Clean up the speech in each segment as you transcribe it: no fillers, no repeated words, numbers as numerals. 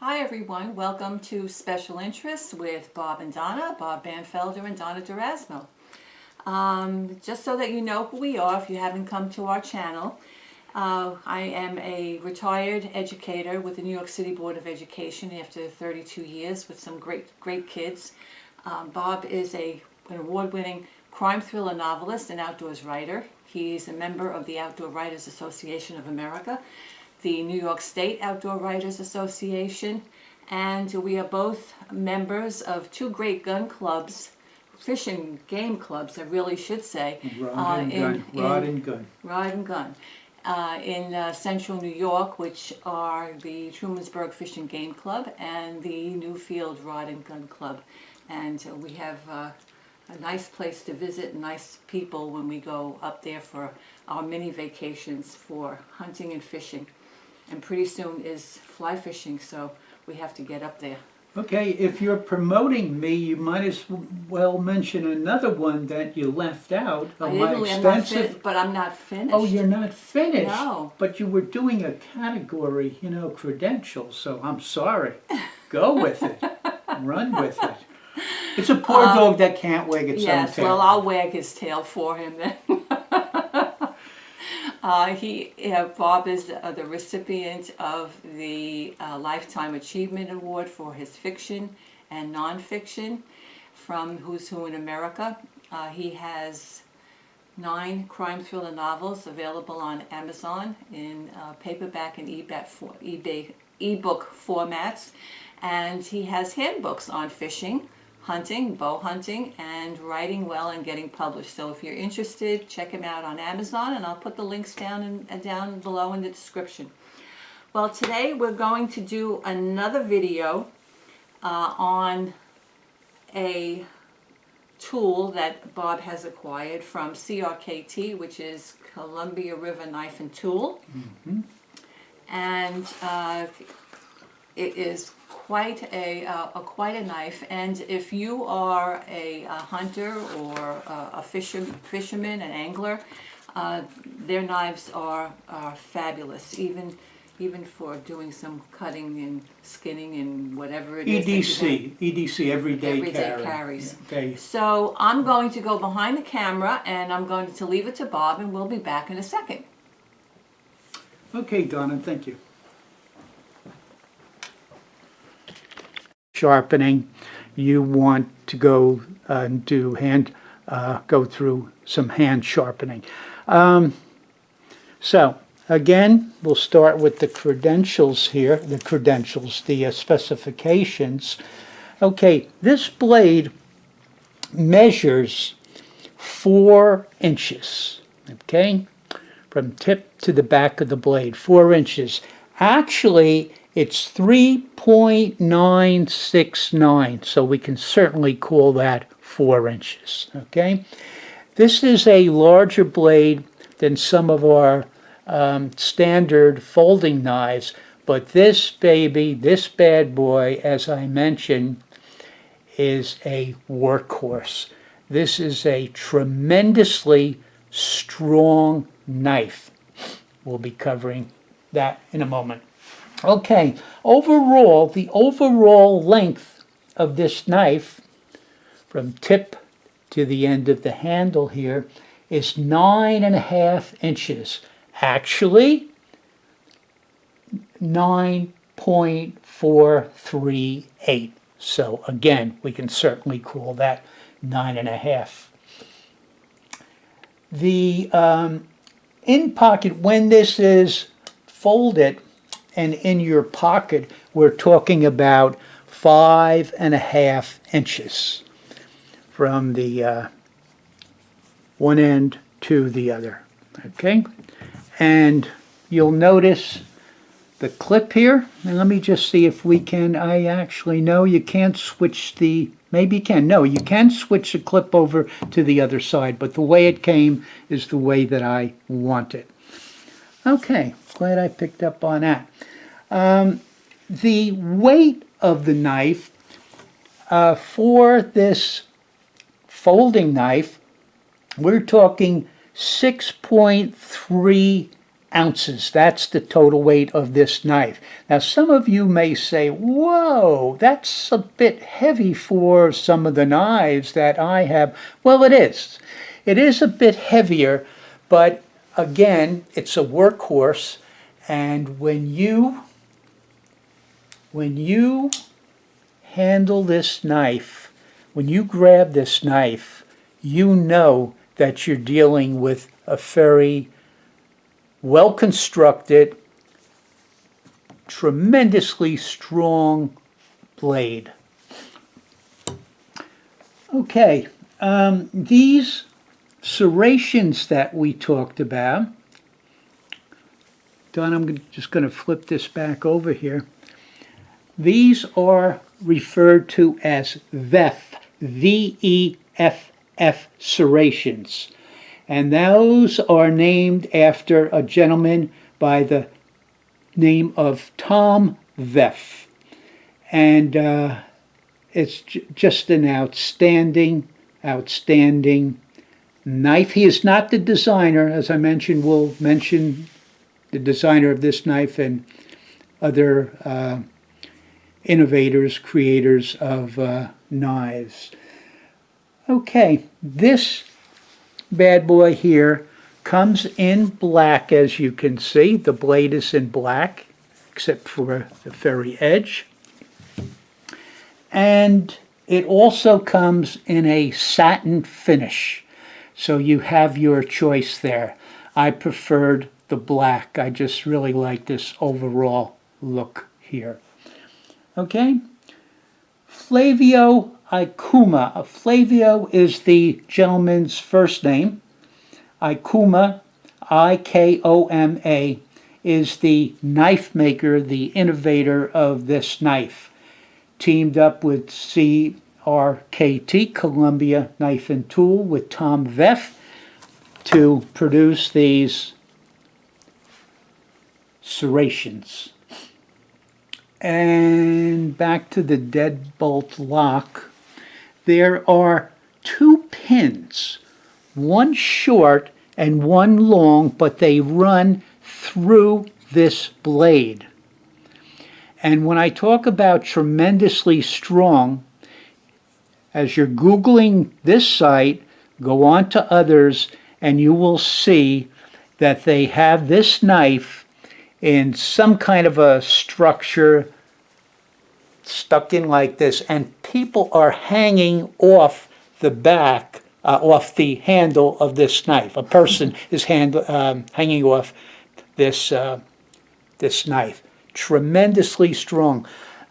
Hi everyone, welcome to Special Interests with Bob and Donna, Bob Banfelder and Donna Durasmo. Just so that you know who we are, if you haven't come to our channel, I am a retired educator with the New York City Board of Education after 32 years with some great kids. Bob is an award-winning crime thriller novelist and outdoors writer. He's a member of the Outdoor Writers Association of America, the New York State Outdoor Writers Association, and we are both members of two great gun clubs, fishing game clubs, I really should say. Rod and gun. In central New York, which are the Trumansburg Fishing Game Club and the Newfield Rod and Gun Club. And we have a nice place to visit, nice people when we go up there for our mini vacations for hunting and fishing. And pretty soon is fly fishing, so we have to get up there. Okay, if you're promoting me, you might as well mention another one that you left out of my extensive... But I'm not finished. Oh, you're not finished? No. But you were doing a category, credentials, so I'm sorry. Go with it. Run with it. It's a poor dog that can't wag its own tail. Yes, well, I'll wag his tail for him then. Bob is the recipient of the Lifetime Achievement Award for his fiction and nonfiction from Who's Who in America. He has 9 crime thriller novels available on Amazon in paperback and ebook formats, and he has handbooks on fishing, hunting, bow hunting, and writing well and getting published. So if you're interested, check him out on Amazon, and I'll put the links down below in the description. Well, today we're going to do another video on a tool that Bob has acquired from CRKT, which is Columbia River Knife and Tool. Mm-hmm. And it is quite a knife, and if you are a hunter or a fisherman, an angler, their knives are fabulous, even for doing some cutting and skinning and whatever it is. EDC, everyday carries. Okay. So I'm going to go behind the camera, and I'm going to leave it to Bob, and we'll be back in a second. Okay, Donna, thank you. Sharpening, you want to go go through some hand sharpening. So again, we'll start with the credentials here, the specifications. Okay, this blade measures 4 inches, okay, from tip to the back of the blade, 4 inches. Actually, it's 3.969, so we can certainly call that 4 inches, okay? This is a larger blade than some of our standard folding knives, but this baby, this bad boy, as I mentioned, is a workhorse. This is a tremendously strong knife. We'll be covering that in a moment. Okay, overall, the overall length of this knife from tip to the end of the handle here is 9.5 inches. Actually, 9.438. So again, we can certainly call that 9.5. The in pocket, when this is folded and in your pocket, we're talking about 5.5 inches from the one end to the other. Okay, and you'll notice the clip here, and let me just see if we can. I actually know you can't switch the. Maybe you can. No, you can switch the clip over to the other side, but the way it came is the way that I want it. Okay, glad I picked up on that. The weight of the knife for this folding knife, we're talking 6.3 ounces. That's the total weight of this knife. Now, some of you may say, whoa, that's a bit heavy for some of the knives that I have. Well, it is. It is a bit heavier, but again, it's a workhorse. And when you handle this knife, when you grab this knife, you know that you're dealing with a very well-constructed, tremendously strong blade. Okay, these serrations that we talked about, Don, I'm just going to flip this back over here. These are referred to as Veff, V-E-F-F serrations. And those are named after a gentleman by the name of Tom Veff. And it's just an outstanding knife. He is not the designer. As I mentioned, we'll mention the designer of this knife and other innovators, creators of knives. Okay, this bad boy here comes in black, as you can see. The blade is in black, except for the very edge. And it also comes in a satin finish. So you have your choice there. I preferred the black. I just really like this overall look here. Okay. Flavio Ikuma. Flavio is the gentleman's first name. Ikuma, I-K-O-M-A, is the knife maker, the innovator of this knife. Teamed up with CRKT, Columbia Knife and Tool, with Tom Veff to produce these serrations. And back to the deadbolt lock. There are two pins, one short and one long, but they run through this blade. And when I talk about tremendously strong, as you're Googling this site, go on to others, and you will see that they have this knife in some kind of a structure stuck in like this, and people are hanging off the back, off the handle of this knife. A person is hanging off this knife. Tremendously strong.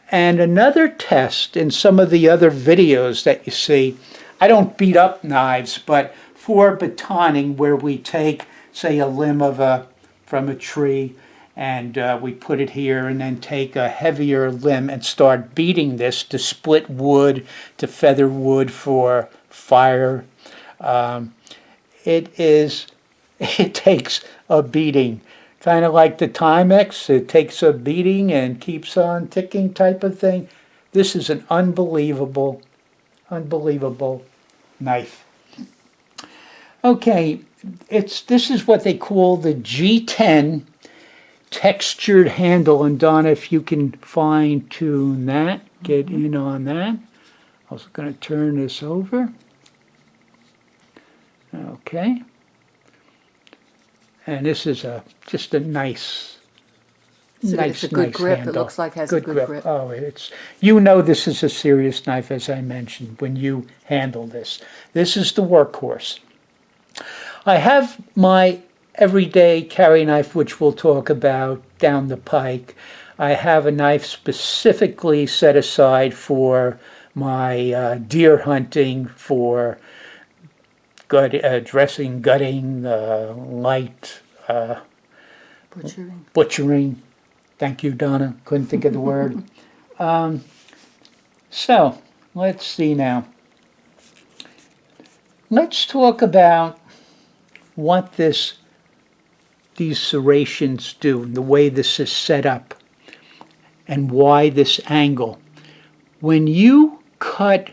And another test in some of the other videos that you see, I don't beat up knives, but for batoning, where we take, say, a limb from a tree, and we put it here, and then take a heavier limb and start beating this to split wood, to feather wood for fire. It takes a beating. Kind of like the Timex, it takes a beating and keeps on ticking type of thing. This is an unbelievable knife. Okay, this is what they call the G10 textured handle. And Donna, if you can fine tune that, get in on that. I was going to turn this over. Okay. And this is just a nice It's a good grip. handle. It looks like it has a good grip. Oh, this is a serious knife, as I mentioned, when you handle this. This is the workhorse. I have my everyday carry knife, which we'll talk about down the pike. I have a knife specifically set aside for my deer hunting, for dressing, gutting, light butchering. Thank you, Donna. Couldn't think of the word. So let's see now. Let's talk about what these serrations do, the way this is set up, and why this angle. When you cut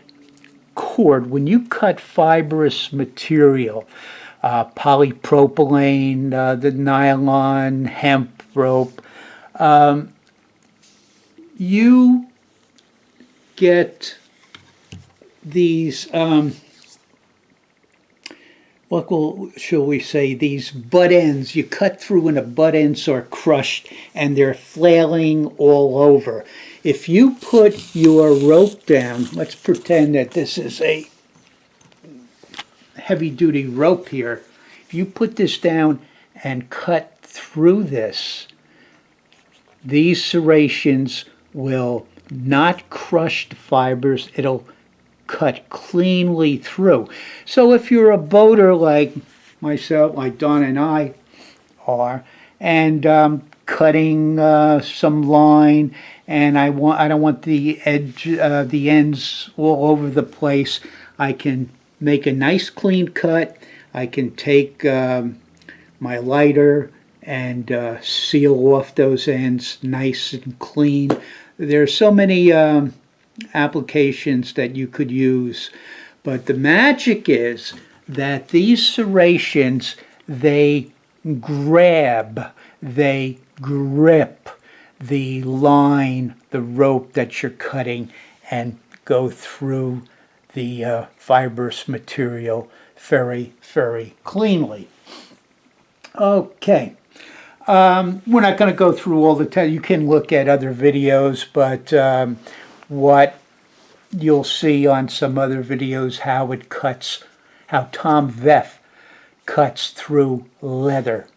cord, when you cut fibrous material, polypropylene, the nylon, hemp rope. You get these, shall we say, these butt ends. You cut through and the butt ends are crushed and they're flailing all over. If you put your rope down, let's pretend that this is a heavy-duty rope here. If you put this down and cut through this, these serrations will not crush the fibers. It'll cut cleanly through. So if you're a boater like myself, like Don and I are, and cutting some line, and I don't want the edge, the ends all over the place, I can make a nice clean cut. I can take my lighter and seal off those ends nice and clean. There's so many applications that you could use, but the magic is that these serrations, they grab, they grip the line, the rope that you're cutting, and go through the fibrous material very, very cleanly. Okay. We're not going to go through all the time. You can look at other videos, but what you'll see on some other videos, how it cuts, how Tom Veff cuts through leather,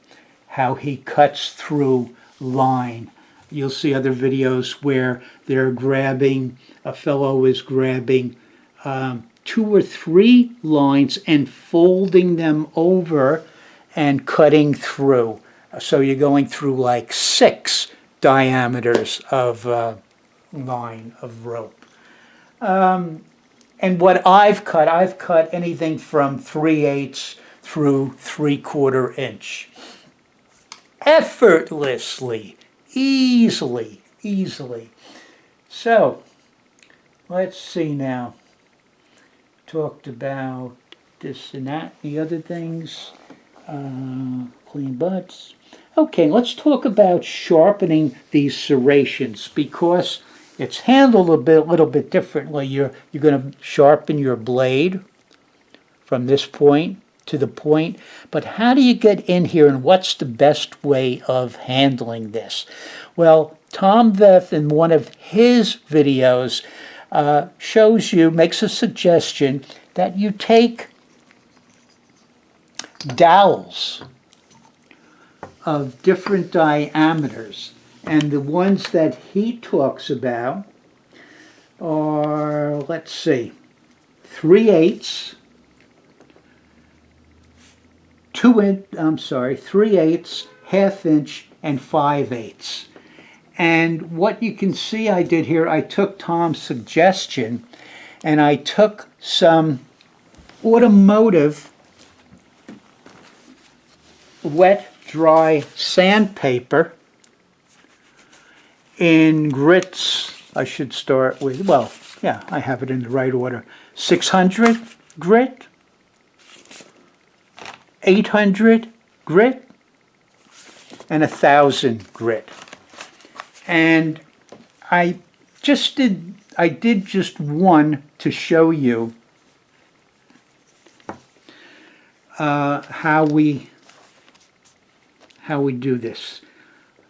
how he cuts through line. You'll see other videos where they're grabbing, a fellow is grabbing 2 or 3 lines and folding them over and cutting through. So you're going through like 6 diameters of line of rope. And what I've cut anything from 3/8 through 3/4 inch. Effortlessly, easily. So, let's see now. Talked about this and that, the other things. Clean butts. Okay, let's talk about sharpening these serrations, because it's handled a little bit differently. You're going to sharpen your blade from this point to the point, but how do you get in here, and what's the best way of handling this? Well, Tom Veff, in one of his videos, makes a suggestion that you take dowels of different diameters, and the ones that he talks about are, let's see, 3/8, 3/8, 1/2 inch, and 5/8. And what you can see I did here, I took Tom's suggestion and I took some automotive wet dry sandpaper in grits. I should start with, well, yeah, I have it in the right order. 600 grit, 800 grit, and 1000 grit. And I did just one to show you how we do this.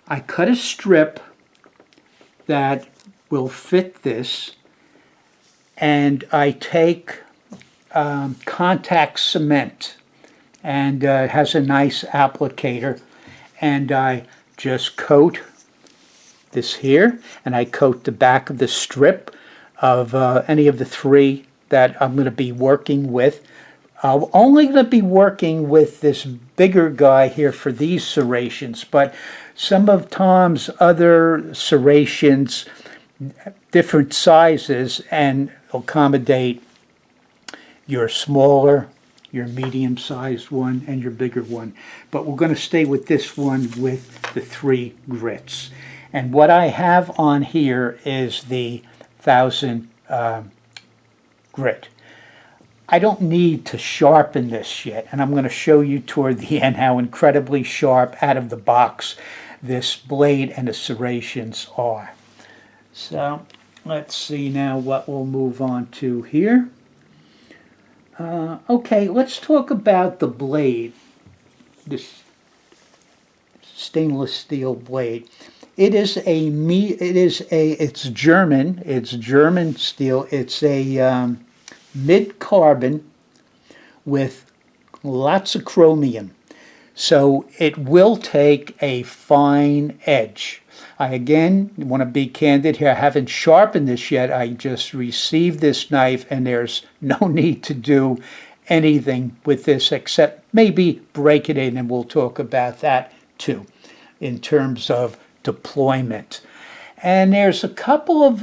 I cut a strip that will fit this, and I take contact cement, and it has a nice applicator, and I just coat this here, and I coat the back of the strip of any of the 3 that I'm going to be working with. I'm only going to be working with this bigger guy here for these serrations, but some of Tom's other serrations, different sizes, and accommodate your smaller, your medium-sized one, and your bigger one. But we're going to stay with this one with the 3 grits. And what I have on here is the 1000 grit. I don't need to sharpen this yet, and I'm going to show you toward the end how incredibly sharp out of the box this blade and the serrations are. So let's see now what we'll move on to here. Okay, let's talk about the blade, this stainless steel blade. It's German steel. It's a mid-carbon with lots of chromium. So it will take a fine edge. I again want to be candid here. I haven't sharpened this yet. I just received this knife and there's no need to do anything with this except maybe break it in, and we'll talk about that too in terms of deployment. And there's a couple of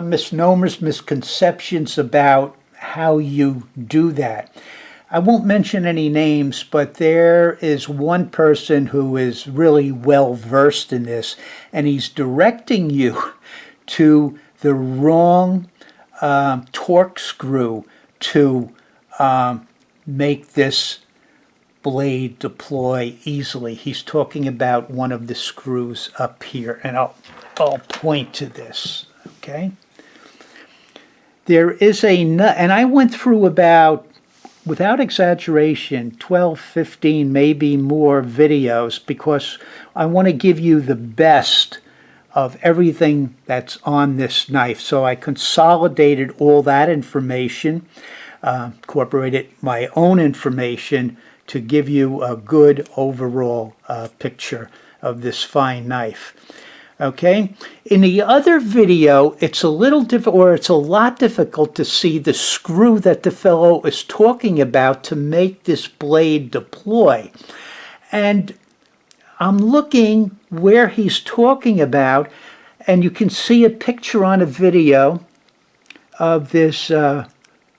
misnomers, misconceptions about how you do that. I won't mention any names, but there is one person who is really well versed in this, and he's directing you to the wrong torque screw to make this blade deploy easily. He's talking about one of the screws up here, and I'll point to this, okay? There is a nut, and I went through about, without exaggeration, 12, 15, maybe more videos, because I want to give you the best of everything that's on this knife. So I consolidated all that information, incorporated my own information to give you a good overall picture of this fine knife. Okay, in the other video, it's a little difficult, or it's a lot difficult to see the screw that the fellow is talking about to make this blade deploy. And I'm looking where he's talking about, and you can see a picture on a video of this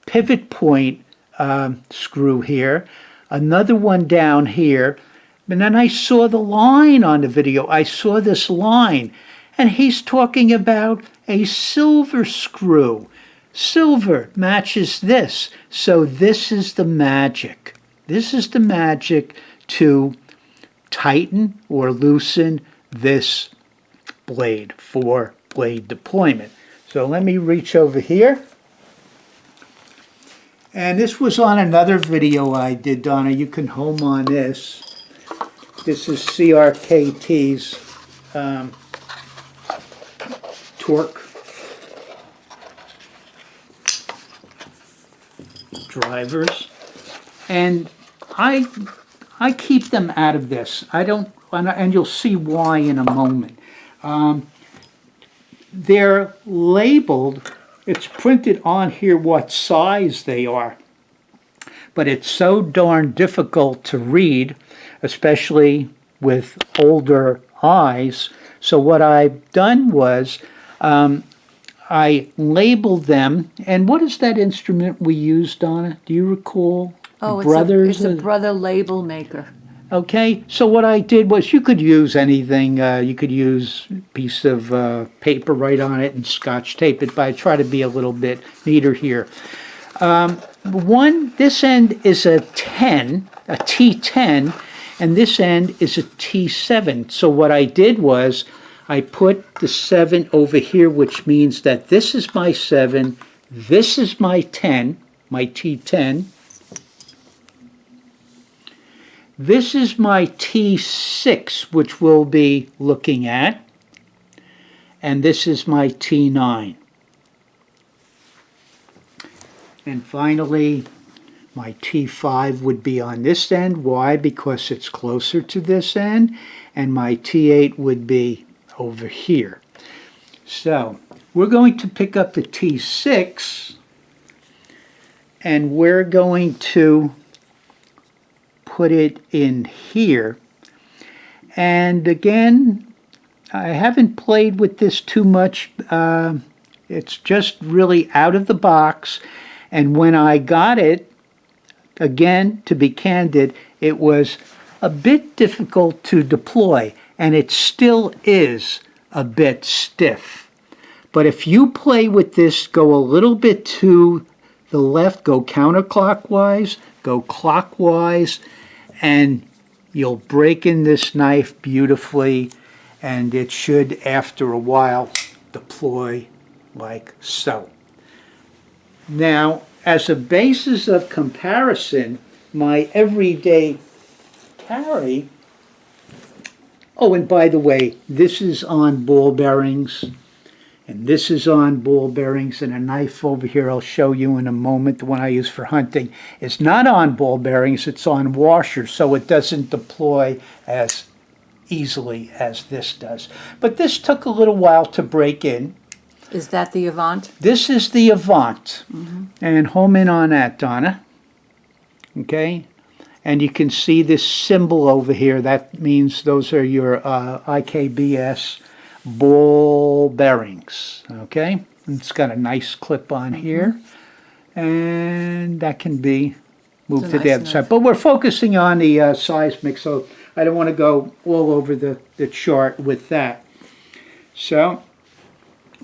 pivot point screw here, another one down here. And then I saw the line on the video. I saw this line, and he's talking about a silver screw. Silver matches this. So this is the magic. This is the magic to tighten or loosen this blade for blade deployment. So let me reach over here. And this was on another video I did, Donna. You can home on this. This is CRKT's torque drivers, and I keep them out of this. I don't, and you'll see why in a moment. They're labeled. It's printed on here what size they are, but it's so darn difficult to read, especially with older eyes. So what I've done was I labeled them. And what is that instrument we used, Donna? Do you recall? Oh, it's a brother label maker. Okay, so what I did was, you could use anything. You could use a piece of paper right on it and scotch tape it, but I try to be a little bit neater here. This end is a 10, a T10, and this end is a T7. So what I did was I put the 7 over here, which means that this is my 7, this is my 10, my T10. This is my T6, which we'll be looking at, and this is my T9. And finally, my T5 would be on this end. Why? Because it's closer to this end. And my T8 would be over here. So we're going to pick up the T6, and we're going to put it in here. And again, I haven't played with this too much. It's just really out of the box. And when I got it, again, to be candid, it was a bit difficult to deploy, and it still is a bit stiff. But if you play with this, go a little bit to the left, go counterclockwise, go clockwise, and you'll break in this knife beautifully, and it should, after a while, deploy like so. Now, as a basis of comparison, my everyday carry, oh, and by the way, this is on ball bearings, and this is on ball bearings, and a knife over here I'll show you in a moment, the one I use for hunting, is not on ball bearings, it's on washers, so it doesn't deploy as easily as this does. But this took a little while to break in. Is that the Avant? This is the Avant. And home in on that, Donna. Okay? And you can see this symbol over here. That means those are your IKBS ball bearings. Okay? And it's got a nice clip on here. And that can be moved to the other side. But we're focusing on the Seismic, so I don't want to go all over the chart with that. So,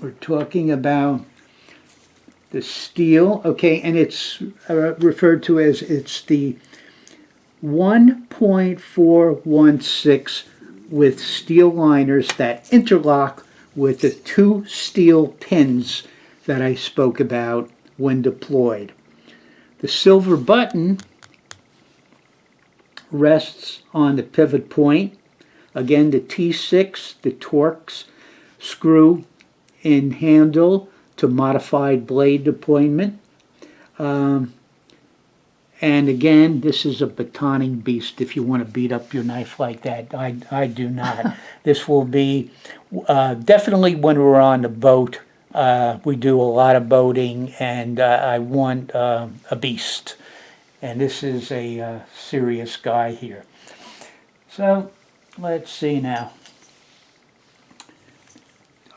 we're talking about the steel, okay, and it's referred to as, it's the 1.416 with steel liners that interlock with the 2 steel pins that I spoke about when deployed. The silver button rests on the pivot point. Again, the T6, the Torx screw in handle to modified blade deployment. And again, this is a batoning beast if you want to beat up your knife like that. I do not. This will be definitely when we're on the boat. We do a lot of boating, and I want a beast. And this is a serious guy here. So, let's see now.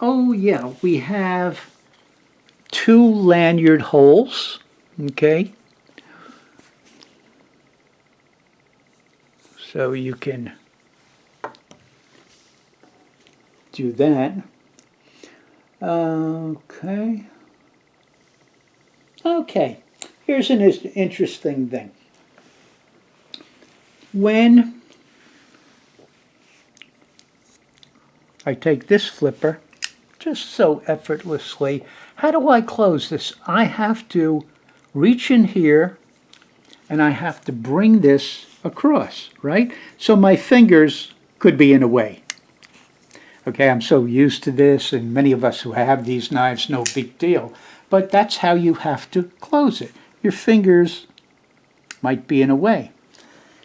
Oh yeah, we have 2 lanyard holes, okay? So you can do that. Okay. Okay, here's an interesting thing. When I take this flipper, just so effortlessly, how do I close this? I have to reach in here and I have to bring this across, right? So my fingers could be in the way. Okay, I'm so used to this, and many of us who have these knives, no big deal. But that's how you have to close it. Your fingers might be in a way.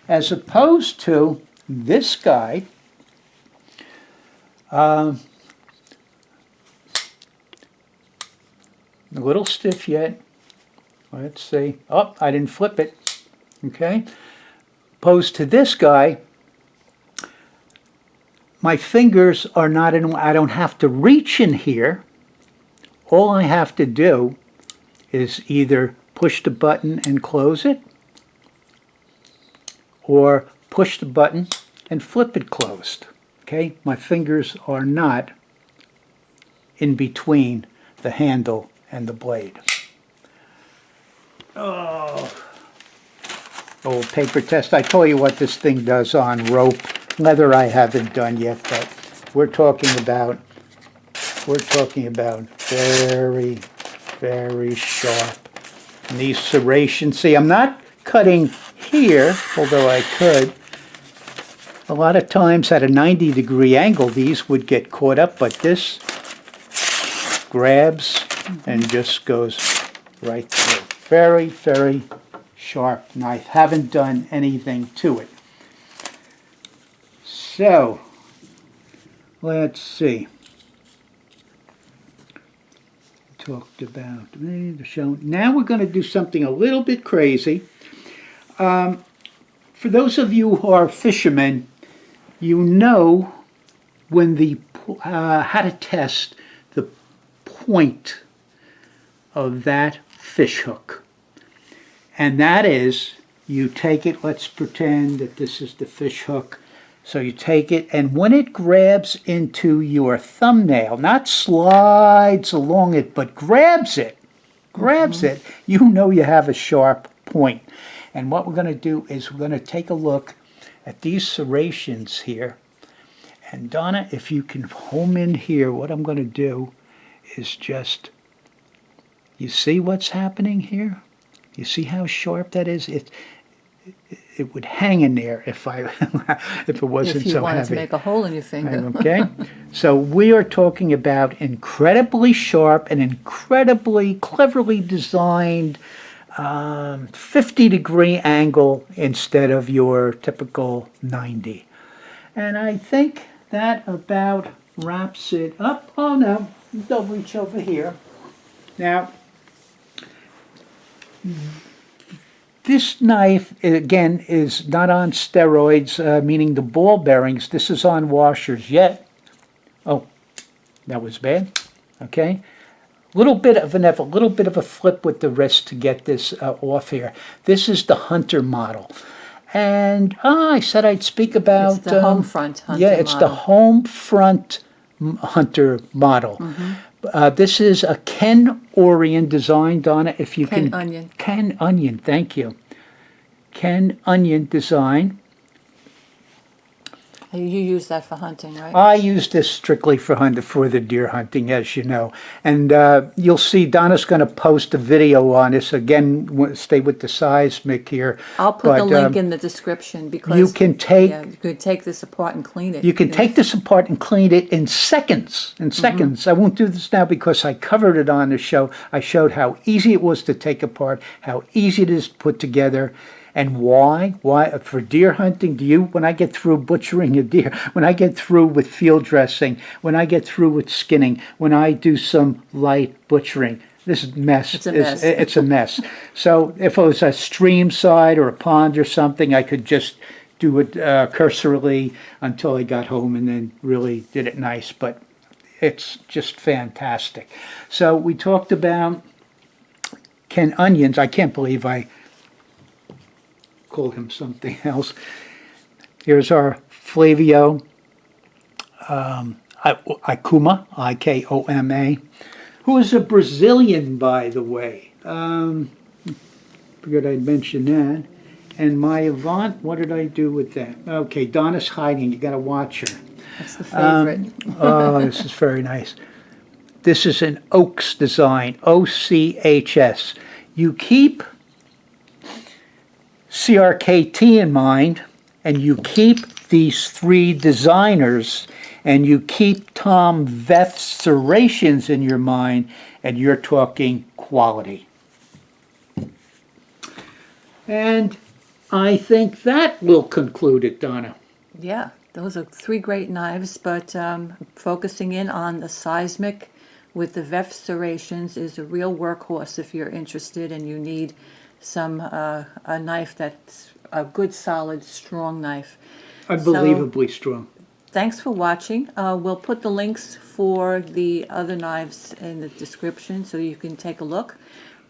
As opposed to this guy, a little stiff yet. Let's see. Oh, I didn't flip it. Okay. Opposed to this guy, my fingers are not in, I don't have to reach in here. All I have to do is either push the button and close it, or push the button and flip it closed. Okay, my fingers are not in between the handle and the blade. Oh, old paper test. I told you what this thing does on rope. Leather I haven't done yet, but we're talking about very, very sharp. And these serrations, see, I'm not cutting here, although I could. A lot of times at a 90-degree angle, these would get caught up, but this grabs and just goes right through. Very, very sharp knife. Haven't done anything to it. So, let's see. Talked about the show. Now we're going to do something a little bit crazy. For those of you who are fishermen, you know when the how to test the point of that fish hook. And that is, you take it, let's pretend that this is the fish hook, So you take it, and when it grabs into your thumbnail, not slides along it, but grabs it, you know you have a sharp point. And what we're going to do is we're going to take a look at these serrations here. And Donna, if you can home in here, what I'm going to do is just, you see what's happening here? You see how sharp that is? It would hang in there if if it wasn't so heavy. If you wanted to make a hole in your finger. Okay, so we are talking about incredibly sharp and incredibly cleverly designed 50-degree angle instead of your typical 90. And I think that about wraps it up. Oh no, don't reach over here. Now, this knife, again, is not on steroids, meaning the ball bearings. This is on washers yet. Oh, that was bad. Okay. A little bit of a flip with the wrist to get this off here. This is the Hunter model. And I said I'd speak about... It's the home front Hunter model. Yeah, it's the home front Hunter model. This is a Ken Orion design, Donna, if you can... Ken Onion, thank you. Ken Onion design. You use that for hunting, right? I use this strictly for the deer hunting, as you know. And you'll see Donna's going to post a video on this. Again, stay with the Seismic here. I'll put the link in the description because you can take you could take this apart and clean it. You can take this apart and clean it in seconds. I won't do this now because I covered it on the show. I showed how easy it was to take apart, how easy it is to put together. And why? Why? For deer hunting, when I get through butchering a deer, when I get through with field dressing, when I get through with skinning, when I do some light butchering, this is mess. It's a mess. It's a mess. So if it was a stream side or a pond or something, I could just do it cursorily until I got home and then really did it nice. But it's just fantastic. So we talked about Ken Onions. I can't believe I call him something else. Here's our Flavio Ikoma, I-K-O-M-A, who is a Brazilian, by the way. Forgot I'd mention that. And my Avant, what did I do with that? Okay, Donna's hiding. You got to watch her. That's the favorite. Oh, this is very nice. This is an Oaks design, O-C-H-S. You keep CRKT in mind, and you keep these three designers, and you keep Tom Veff's Serrations in your mind, and you're talking quality. And I think that will conclude it, Donna. Yeah, those are three great knives, but focusing in on the Seismic with the Veff Serrations is a real workhorse if you're interested and you need some a knife that's a good, solid, strong knife. Unbelievably strong. Thanks for watching. We'll put the links for the other knives in the description so you can take a look.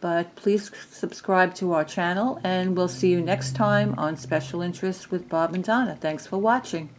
But please subscribe to our channel, and we'll see you next time on Special Interest with Bob and Donna. Thanks for watching.